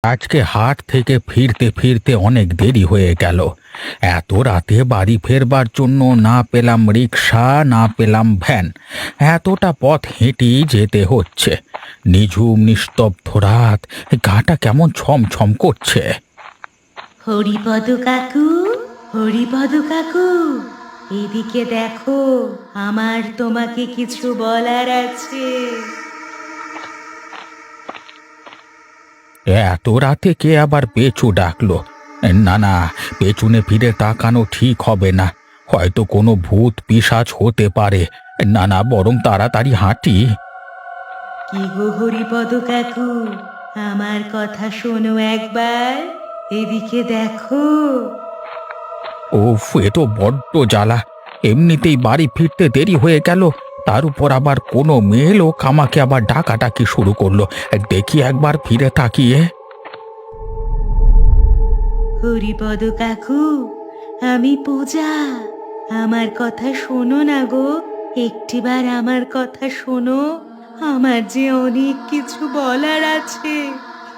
আজকে হাট থেকে ফিরতে ফিরতে অনেক দেরি হয়ে গেল। এত রাতে বাড়ি ফেরবার জন্য না পেলাম রিক্সা, না পেলাম ভ্যান। এতটা পথ হেঁটেই যেতে হচ্ছে। নিঝুম নিস্তব্ধ রাত, গাটা কেমন ছমছম করছে। হরিপদ কাকু, হরিপদ কাকু, এদিকে দেখো, আমার তোমাকে কিছু বলার আছে। এত রাতে কে আবার পেঁচু ডাকলো? না না, পেছনে ফিরে তাকানো ঠিক হবে না। হয়তো কোনো ভূত পিশাচ হতে পারে। না না, বরং তাড়াতাড়ি হাঁটি। কি গো হরিপদ কাকু, আমার কথা শোনো একবার, এদিকে দেখো। ওফ, এ তো বড্ড জ্বালা। এমনিতেই বাড়ি ফিরতে দেরি হয়ে গেল, তার উপর আবার কোনো মেয়ে লোক আমাকে আবার ডাকাডাকি শুরু করলো। দেখি একবার ফিরে তাকিয়ে। হরিপদ কাকু, আমি পূজা। আমার কথা শোনো না গো, একটিবার আমার কথা শোনো। আমার যে অনেক কিছু বলার আছে,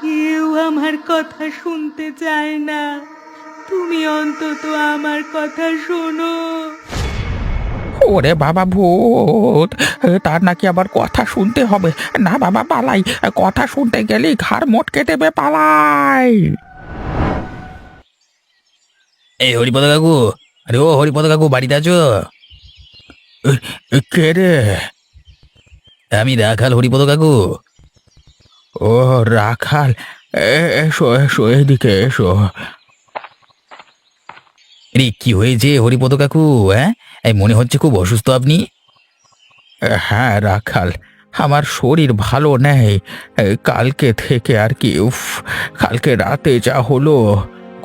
কেউ আমার কথা শুনতে চায় না। তুমি অন্তত আমার কথা শোনো। ওরে বাবা, ভূত! তার নাকি আবার কথা শুনতে হবে? না বাবা, পালাই। কথা শুনতে গেলেই ঘাড় মটকে দেবে, পালাই। এই হরিপদ কাকু, আরে ও হরিপদ কাকু, বাড়িতে আছো? কে রে? আমি রাখাল, হরিপদ কাকু। ও, রাখাল। এসো এসো, এদিকে এসো। রে, কি হয়েছে হরিপদ কাকু? হ্যাঁ, এই মনে হচ্ছে খুব অসুস্থ আপনি। হ্যাঁ রাখাল, আমার শরীর ভালো নেই। কালকে থেকে আর কি, উফ, কালকে রাতে যা হলো,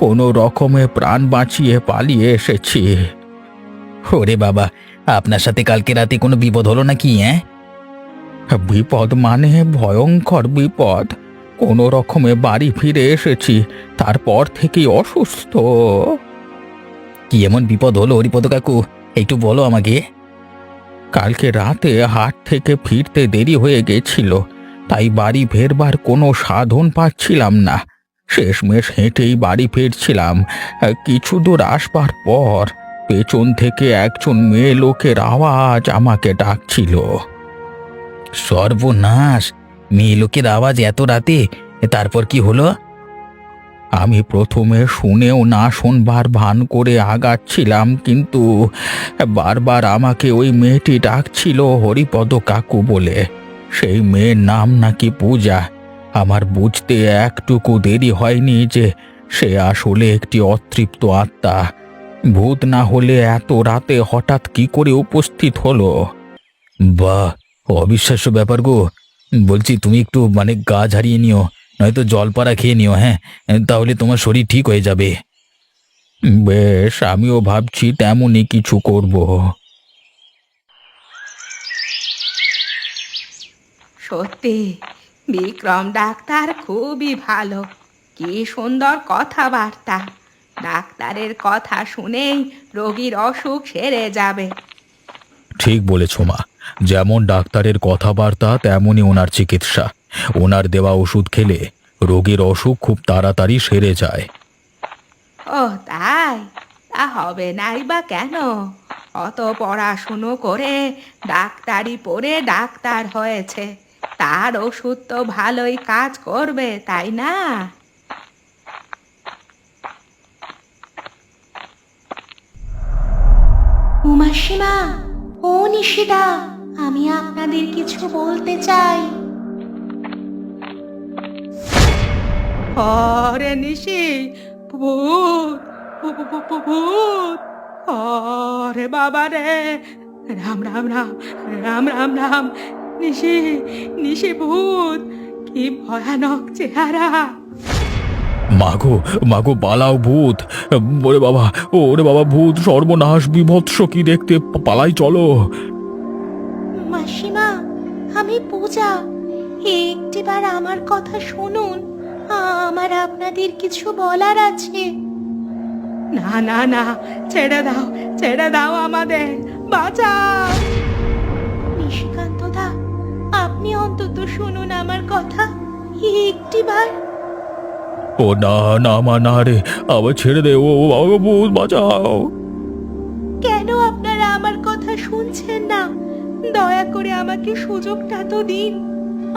কোনো রকমে প্রাণ বাঁচিয়ে পালিয়ে এসেছি। ওরে বাবা, আপনার সাথে কালকে রাতে কোনো বিপদ হলো নাকি? হ্যাঁ, বিপদ মানে ভয়ঙ্কর বিপদ। কোনো রকমে বাড়ি ফিরে এসেছি, তারপর থেকেই অসুস্থ। কি এমন বিপদ হলো হরিপদ কাকু? একটু বলো আমাকে। কালকে রাতে হাট থেকে ফিরতে দেরি হয়ে গেছিল, তাই বাড়ি ফেরবার কোনো সাধন পাচ্ছিলাম না। শেষমেশ হেঁটেই বাড়ি ফিরছিলাম। কিছু দূর আসবার পর পেছন থেকে একজন মেয়ে লোকের আওয়াজ আমাকে ডাকছিল। সর্বনাশ! মেয়ে লোকের আওয়াজ এত রাতে? তারপর কি হলো? আমি প্রথমে শুনেও না শোনবার ভান করে আগাচ্ছিলাম, কিন্তু বারবার আমাকে ওই মেয়েটি ডাকছিল হরিপদ কাকু বলে। সেই মেয়ের নাম নাকি পূজা। আমার বুঝতে একটুকু দেরি হয়নি যে সে আসলে একটি অতৃপ্ত আত্মা। ভূত না হলে এত রাতে হঠাৎ কি করে উপস্থিত হলো? বাহ, অবিশ্বাস্য ব্যাপার গো। বলছি, তুমি একটু গা ঝারিয়ে নিও, নয়তো জলপাড়া খেয়ে নিও। হ্যাঁ, তাহলে তোমার শরীর ঠিক হয়ে যাবে। বেশ, আমিও ভাবছি তেমনই কিছু করব। সত্যি, বিক্রম ডাক্তার খুবই ভালো। কি সুন্দর কথাবার্তা। ডাক্তারের কথা শুনেই রোগীর অসুখ সেরে যাবে। ঠিক বলেছ মা। যেমন ডাক্তারের কথাবার্তা, তেমনই ওনার চিকিৎসা। ওনার দেওয়া ওষুধ খেলে রোগীর অসুখ খুব তাড়াতাড়ি সেরে যায়। ও তাই? তা হবে নাই বা কেন? অত পড়াশুনো করে ডাক্তারি পড়ে ডাক্তার হয়েছে, তার ওষুধ তো ভালোই কাজ করবে, তাই না? উমাসীমা, ও নিশিতা, আমি আপনাদের কিছু বলতে চাই। আরে নিশি, ভূত! ভূত! আরে বাবা রে! রাম রাম রাম, রাম রাম রাম! নিশি, নিশি ভূত! কি ভয়ানক চেহারা! মাগো, মাগো, পালাও ভূত! ওরে বাবা, ওরে বাবা, ভূত! সর্বনাশ, বিভৎস কি দেখতে! পালাই, চলো। মাসিমা, আমি পূজা। একটিবার আমার কথা শুনুন, আমার আপনাদের কিছু বলার আছে। না না না, ছেড়ে দাও, ছেড়ে দাও আমাদের, বাঁচাও! নিশিকান্ত দা, আপনি অন্তত শুনুন আমার কথা একটিবার। ও না না মা না রে, আবার ছেড়ে দে, ও বাবা ভূত বাঁচাও। কেন আপনারা আমার কথা শুনছেন না? দয়া করে আমাকে সুযোগটা তো দিন,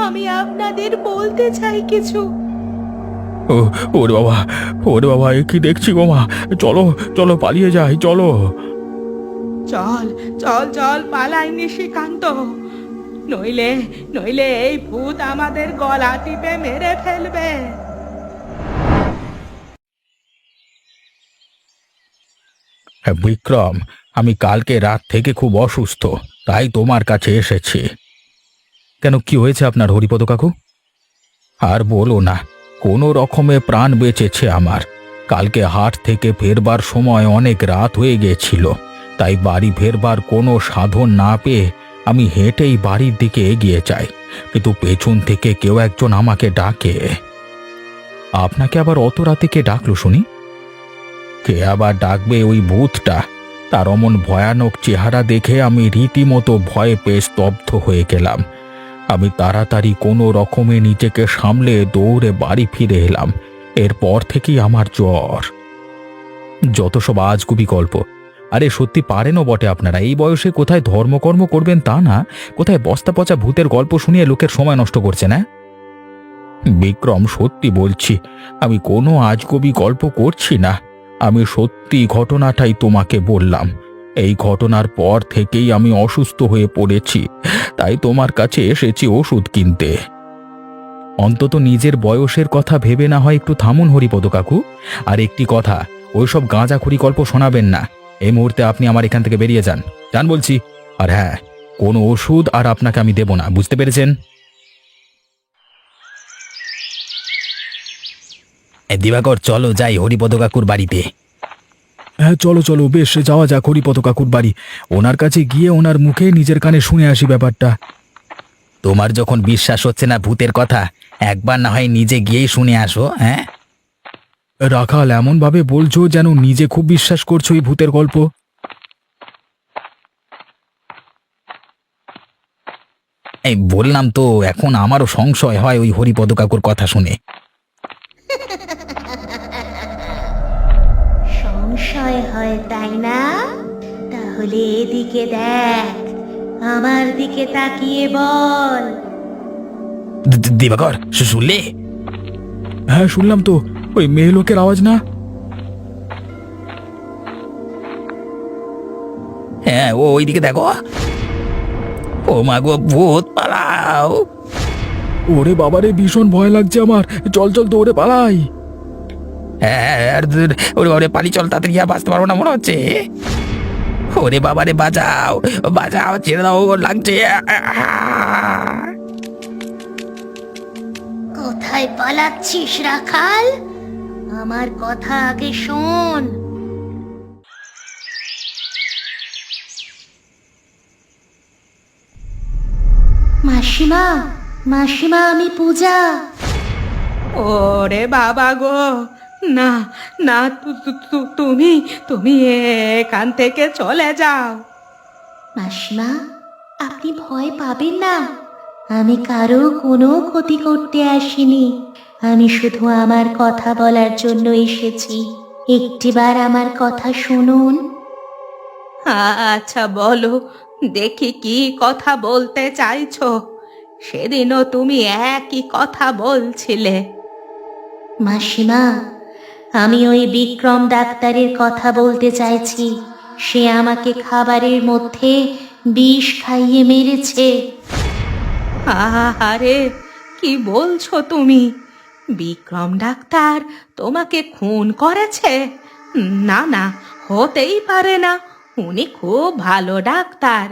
আমি আপনাদের বলতে চাই কিছু। ও ওরে বাবা, ওরে বাবা, এ কি দেখছি গো মা, চলো চলো পালিয়ে যাই, চলো। চল চল চল পালাই নিশিকান্ত, নইলে নইলে এই ভূত আমাদের গলা টিপে মেরে ফেলবে। হ্যাঁ, বিক্রম, আমি কালকে রাত থেকে খুব অসুস্থ, তাই তোমার কাছে এসেছি। কেন, কি হয়েছে আপনার হরিপদ কাকু? আর বলো না, কোনো রকমে প্রাণ বেঁচেছে আমার। কালকে হাট থেকে ফেরবার সময় অনেক রাত হয়ে গেছিল, তাই বাড়ি ফেরবার কোনো সাধন না পেয়ে আমি হেঁটেই বাড়ির দিকে এগিয়ে যাই, কিন্তু পেছন থেকে কেউ একজন আমাকে ডাকে। আপনাকে আবার অত রাতে কে ডাকলো শুনি? কে আবার ডাকবে? ওই ভূতটা। তার অমন ভয়ানক চেহারা দেখে আমি রীতিমতো ভয়ে পেয়ে স্তব্ধ হয়ে গেলাম। আমি তাড়াতাড়ি কোনো রকমে নিজেকে সামলে দৌড়ে বাড়ি ফিরে এলাম। এরপর থেকেই আমার জ্বর। যত সব আজগুবি গল্প। আরে সত্যি পারেনও বটে আপনারা, এই বয়সে কোথায় ধর্মকর্ম করবেন তা না, কোথায় বস্তা পচা ভূতের গল্প শুনিয়ে লোকের সময় নষ্ট করছেন। হ্যাঁ বিক্রম, সত্যি বলছি, আমি কোনো আজগুবি গল্প করছি না। আমি সত্যি ঘটনাটাই তোমাকে বললাম। এই ঘটনার পর থেকেই আমি অসুস্থ হয়ে পড়েছি, তাই তোমার কাছে এসেছি ওষুধ কিনতে। অন্তত নিজের বয়সের কথা ভেবে না হয় একটু থামুন হরিপদ কাকু। আর একটি কথা, ওইসব গাঁজাখুরি গল্প শোনাবেন না। এই মুহূর্তে আপনি আমার এখান থেকে বেরিয়ে যান, যান বলছি। আর হ্যাঁ, কোনো ওষুধ আর আপনাকে আমি দেব না, বুঝতে পেরেছেন? দিবাকর, চলো যাই হরিপদ কাকুর বাড়িতে। হ্যাঁ চলো চলো, বেশ যাওয়া যাক হরিপদ কাকুর বাড়ি। ওনার কাছে গিয়ে ওনার মুখে নিজের কানে শুনে আসি ব্যাপারটা। তোমার যখন বিশ্বাস হচ্ছে না ভূতের কথা, একবার না হয় নিজে গিয়েই শুনে আসো। হ্যাঁ রাখাল, এমন ভাবে বলছো যেন নিজে খুব বিশ্বাস করছো এই ভূতের গল্প। এই বললাম তো, এখন আমারও সংশয় হয় ওই হরিপদ কাকুর কথা শুনে। সংশয় হয় তাই না? তাহলে এদিকে দেখ, আমার দিকে তাকিয়ে বল। দিবাকর, শুনলে? হ্যাঁ শুনলাম তো, ওই মেয়ে লোকের আওয়াজ না? হ্যাঁ, ও ওইদিকে দেখো। ও মা গো, ভূত, পালাও! ওরে বাবারে, ভীষণ ভয় লাগছে আমার, চল চল দৌড়ে পালাই। হ্যাঁ, ওরে বাবারে, পালি চল, তাড়াতাড়ি আর বাঁচতে পারবো না মনে হচ্ছে। ওরে বাবারে, বাঁচাও বাঁচাও, ছেড়ে দাও, লাগছে। কোথায় পালাচ্ছিস রাখাল? আমার কথা আগে শোন। মাসিমা, মাসিমা, আমি পূজা। ওরে বাবা গো, না না, তুমি তুমি এখান থেকে চলে যাও। মাসিমা, আপনি ভয় পাবেন না, আমি কারো কোনো ক্ষতি করতে আসিনি। আমি শুধু আমার কথা বলার জন্য এসেছি। একটিবার আমার কথা শুনুন। আচ্ছা বলো, দেখি কি কথা বলতে চাইছো। সেদিনও তুমি একই কথা বলছিলে। মাসিমা, আমি ওই বিক্রম ডাক্তারের কথা বলতে চাইছি। সে আমাকে খাবারের মধ্যে বিষ খাইয়ে মেরেছে। আহারে, কি বলছো তুমি? বিক্রম ডাক্তার তোমাকে খুন করেছে? না না, হতেই পারে না, উনি খুব ভালো ডাক্তার।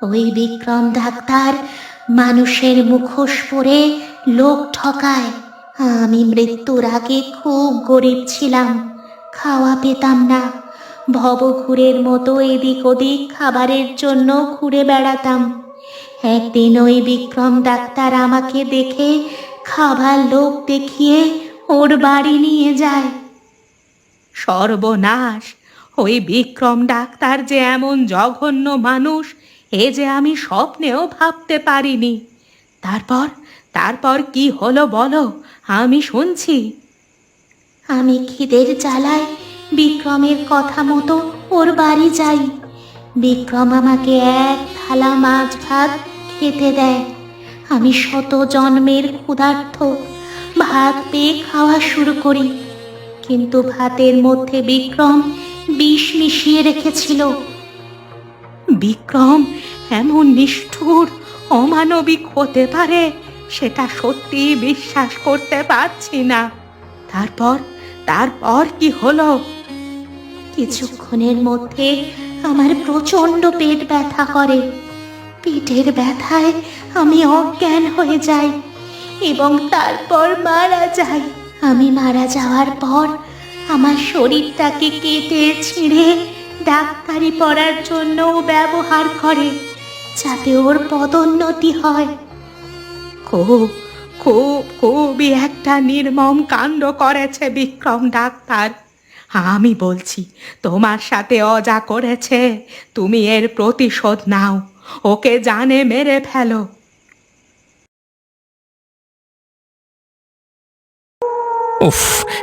ওই বিক্রম ডাক্তার মানুষের মুখোশ পরে লোক ঠকায়। আমি মৃত্যুর আগে খুব গরিব ছিলাম, খাওয়া পেতাম না। ভবঘুরের মতো এদিক ওদিক খাবারের জন্য ঘুরে বেড়াতাম। একদিন ওই বিক্রম ডাক্তার আমাকে দেখে খাবার লোভ দেখিয়ে ওর বাড়ি নিয়ে যায়। সর্বনাশ! ওই বিক্রম ডাক্তার যে এমন জঘন্য মানুষ, এ যে আমি স্বপ্নেও ভাবতে পারিনি। তারপর তারপর কি হলো বলো, আমি শুনছি। আমি খিদের জ্বালায় বিক্রমের কথা মতো ওর বাড়ি যাই। বিক্রম আমাকে এক থালা মাছ ভাত খেতে দেয়। আমি শত জন্মের ক্ষুধার্ত, ভাত পেয়ে খাওয়া শুরু করি, কিন্তু ভাতের মধ্যে বিক্রম বিষ মিশিয়ে রেখেছিল। বিক্রম এমন নিষ্ঠুর, অমানবিক হতে পারে সেটা সত্যি বিশ্বাস করতে পারছি না। তারপর তারপর কি হলো? কিছুক্ষণের মধ্যে আমার প্রচন্ড পেট ব্যথা করে। পেটের ব্যথায় আমি অজ্ঞান হয়ে যাই এবং তারপর মারা যাই। আমি মারা যাওয়ার পর আমার শরীরটাকে কেটে ছিঁড়ে ডাক্তারি পড়ার জন্য ব্যবহার করে, যাতে ওর পদোন্নতি হয়। খুব খুব খুবই একটা নির্মম কাণ্ড করেছে বিক্রম ডাক্তার। আমি বলছি, তোমার সাথে যা করেছে তুমি এর প্রতিশোধ নাও, ওকে জানে মেরে ফেলো। উফ,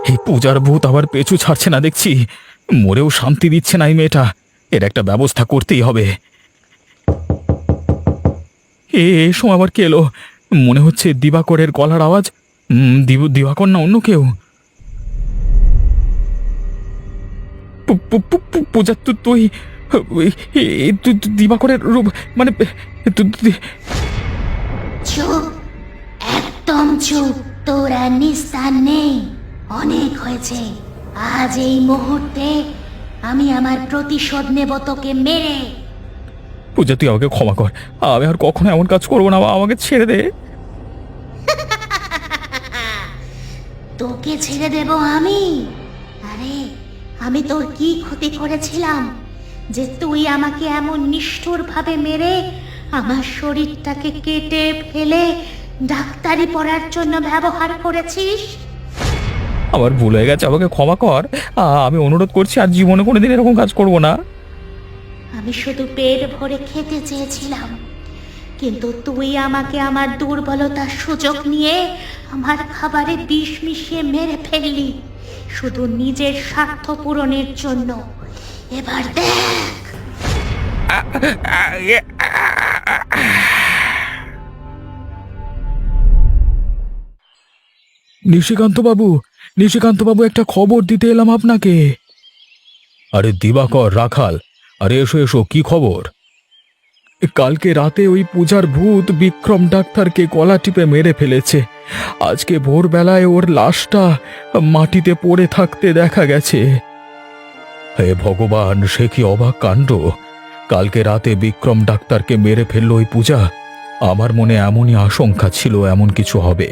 এই পূজার ভূত আবার পিছু ছাড়ছে না দেখছি। মরেও শান্তি দিচ্ছে না এই মেয়েটা। এর একটা ব্যবস্থা করতেই হবে। এই সময় আবার কে এলো? মনে হচ্ছে দিবাকরের গলার আওয়াজ। দিবাকর না অন্য কেউ। পূজা, তুই দিবাকরের রূপ মানে চুপ, একদম চুপ। তোরা নিস্তার নেই, অনেক হয়েছে। আজ এই মুহূর্তে আমি আমার প্রতিশোধ নেব তোকে মেরে। পূজা, তুই আমাকে ক্ষমা কর। আমি আর কখনো এমন কাজ করবো না। আমাকে ছেড়ে দে। তোকে ছেড়ে দেব আমি? আরে, আমি তোর কি ক্ষতি করেছিলাম যে তুই আমাকে এমন নিষ্ঠুর ভাবে মেরে আমার শরীরটাকে কেটে ফেলে ডাক্তারি পড়ার জন্য ব্যবহার করেছিস? আমার ভুল হয়ে গেছে, আমাকে ক্ষমা কর। আমি অনুরোধ করছি আর জীবনে কোনোদিন এরকম কাজ করব না। আমি শুধু পেট ভরে খেতে চেয়েছিলাম, কিন্তু তুই আমাকে আমার দুর্বলতার সুযোগ নিয়ে আমার খাবারে বিষ মিশিয়ে মেরে ফেললি, শুধু নিজের স্বার্থ পূরণের জন্য। এবার দেখ। নিশিকান্ত বাবু, নিশিকান্ত বাবু, একটা খবর দিতে এলাম আপনাকে। আরে দিবাকর, রাখাল, আরে এসো এসো, কি খবর? কালকে রাতে ওই পূজার ভূত বিক্রম ডাক্তারকে গলা টিপে মেরে ফেলেছে। আজকে ভোরবেলায় ওর লাশটা মাটিতে পড়ে থাকতে দেখা গেছে। হে ভগবান, সে কি অবাক কাণ্ড! কালকে রাতে বিক্রম ডাক্তারকে মেরে ফেলল ওই পূজা। আমার মনে এমনই আশঙ্কা ছিল এমন কিছু হবে।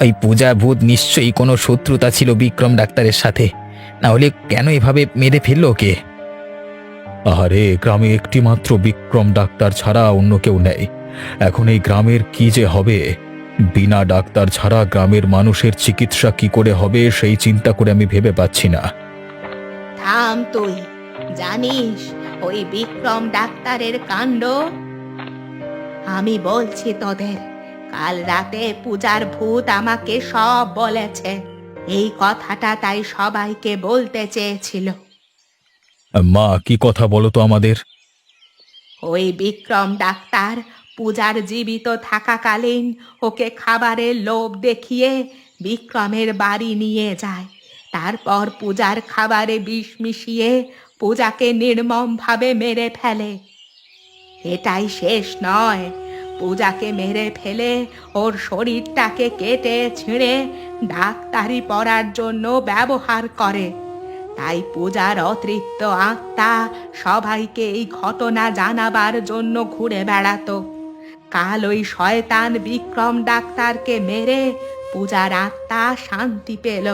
এই পূজা ভূত নিশ্চয়ই কোনো শত্রুতা ছিল বিক্রম ডাক্তারের সাথে, না হলে কেন এভাবে মেরে ফেললো ওকে? আরে, গ্রামে একটি মাত্র বিক্রম ডাক্তার ছাড়া অন্য কেউ নেই। এখন এই গ্রামের কি যে হবে! বিনা ডাক্তার ছাড়া গ্রামের মানুষের চিকিৎসা কি করে হবে সেই চিন্তা করে আমি ভেবে পাচ্ছি না। থাম তুই। জানিস ওই বিক্রম ডাক্তারের কাণ্ড? আমি বলছি তোদের, কাল রাতে পূজার ভূত আমাকে সব বলেছে। এই কথাটা তাই সবাইকে বলতে চেয়েছিল। মা, কি কথা বলো তো আমাদের। ওই বিক্রম ডাক্তার পূজার জীবিত থাকাকালীন ওকে খাবারের লোভ দেখিয়ে বিক্রমের বাড়ি নিয়ে যায়। তারপর পূজার খাবারে বিষ মিশিয়ে পূজাকে নির্মমভাবে মেরে ফেলে। এটাই শেষ নয়, পূজাকে মেরে ফেলে ওর শরীরটাকে কেটে ছিঁড়ে ডাক্তারি পড়ার জন্য ব্যবহার করে। তাই পূজার অতৃপ্ত আত্মা সবাইকে এই ঘটনা জানাবার জন্য ঘুরে বেড়াতো। কাল ওই শয়তান বিক্রম ডাক্তারকে মেরে পূজার আত্মা শান্তি পেল।